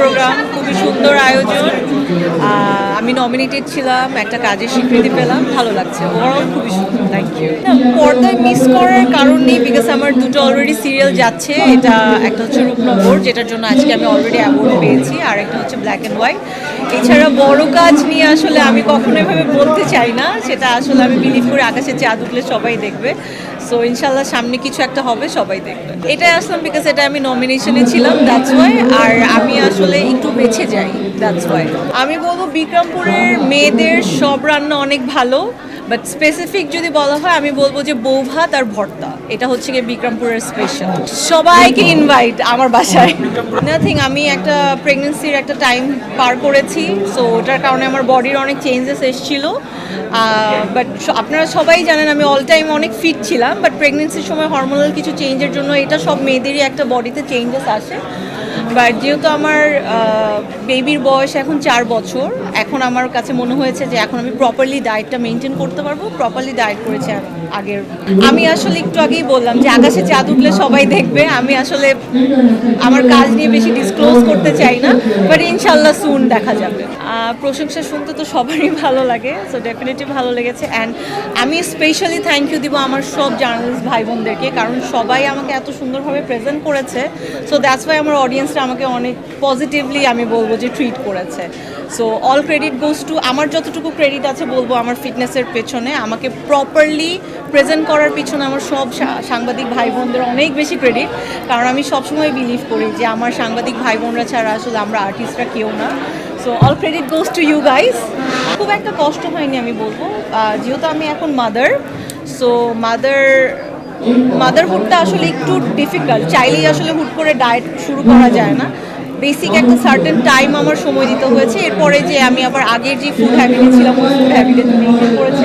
Programme, খুবই সুন্দর আয়োজন। আমি নমিনেটেড ছিলাম, একটা কাজের স্বীকৃতি পেলাম, ভালো লাগছে। ওভারঅল খুবই সুন্দর, থ্যাংক ইউ। পর্দায় মিস করার কারণ নেই, বিকজ আমার দুটো অলরেডি সিরিয়াল যাচ্ছে। এটা একটা হচ্ছে রূপনগর, যেটার জন্য আজকে আমি অলরেডি অ্যাওয়ার্ড পেয়েছি, আর একটা হচ্ছে ব্ল্যাক অ্যান্ড হোয়াইট। এছাড়া বড় কাজ নিয়ে আসলে আমি কখনো এভাবে বলতে চাই না, সেটা আসলে আমি বিলিভ করি আকাশে চাঁদ উঠলে সবাই দেখবে। সো ইনশাল্লাহ সামনে কিছু একটা হবে, সবাই দেখবে। এটাই আসলাম বিকজ এটা আমি নমিনেশনে ছিলাম, দ্যাটস ওয়াই। আর আমি আসলে একটু বেঁচে যাই, দ্যাটস ওয়াই। আমি বলবো বিক্রমপুরের মেয়েদের সব রান্না অনেক ভালো, বাট স্পেসিফিক যদি বলা হয় আমি বলবো যে বউ ভাত আর ভর্তা, এটা হচ্ছে গিয়ে বিক্রমপুরের স্পেশাল। সবাইকে ইনভাইট আমার বাসায়। নাথিং, আমি একটা প্রেগনেন্সির একটা টাইম পার করেছি, সো ওটার কারণে আমার বডির অনেক চেঞ্জেস এসেছিলো। বাট আপনারা সবাই জানেন আমি অল টাইম অনেক ফিট ছিলাম, বাট প্রেগনেন্সির সময় হরমোনাল কিছু চেঞ্জের জন্য এটা সব মেয়েদেরই একটা বডিতে চেঞ্জেস আসে। বাট যেহেতু আমার বেবির বয়স এখন 4 বছর, এখন আমার কাছে মনে হয়েছে যে এখন আমি প্রপারলি ডায়েটটা মেনটেন করতে পারবো। প্রপারলি ডায়েট করেছি আগের। আমি আসলে একটু আগেই বললাম যে আকাশে চাঁদ উঠলে সবাই দেখবে। আমি আসলে আমার কাজ নিয়ে বেশি ডিসক্লোজ করতে চাই না, বাট ইনশাল্লাহ সুন দেখা যাবে। প্রশংসা শুনতে তো সবারই ভালো লাগে, সো ডেফিনেটলি ভালো লেগেছে। অ্যান্ড আমি স্পেশালি থ্যাংক ইউ দিব আমার সব জার্নালিস্ট ভাই বোনদেরকে, কারণ সবাই আমাকে এত সুন্দরভাবে প্রেজেন্ট করেছে। সো দ্যাটস ওয়াই আমার অডিয়েন্সরা আমাকে অনেক পজিটিভলি আমি বলবো যে ট্রিট করেছে। So all credit goes two, আমার যতটুকু ক্রেডিট আছে বলবো আমার ফিটনেসের পেছনে, আমাকে প্রপারলি প্রেজেন্ট করার পিছনে আমার সব সাংবাদিক ভাই বোনদের অনেক বেশি ক্রেডিট। কারণ আমি সবসময় বিলিভ করি যে আমার সাংবাদিক ভাই বোনরা ছাড়া আসলে আমরা আর্টিস্টরা কেউ না। So all credit goes to you guys. খুব একটা কষ্ট হয়নি আমি বলবো, যেহেতু আমি এখন মাদার। সো মাদারহুডটা আসলে একটু ডিফিকাল্ট, চাইলেই আসলে হুট করে ডায়েট শুরু করা যায় না। বেসিক একটা সার্টেন টাইম আমার সময় দিতে হয়েছে। এরপরে যে আমি আবার আগের যে ফুড হ্যাবিটে ছিলাম ওই ফুড হ্যাবিটে মেনটেন করেছি।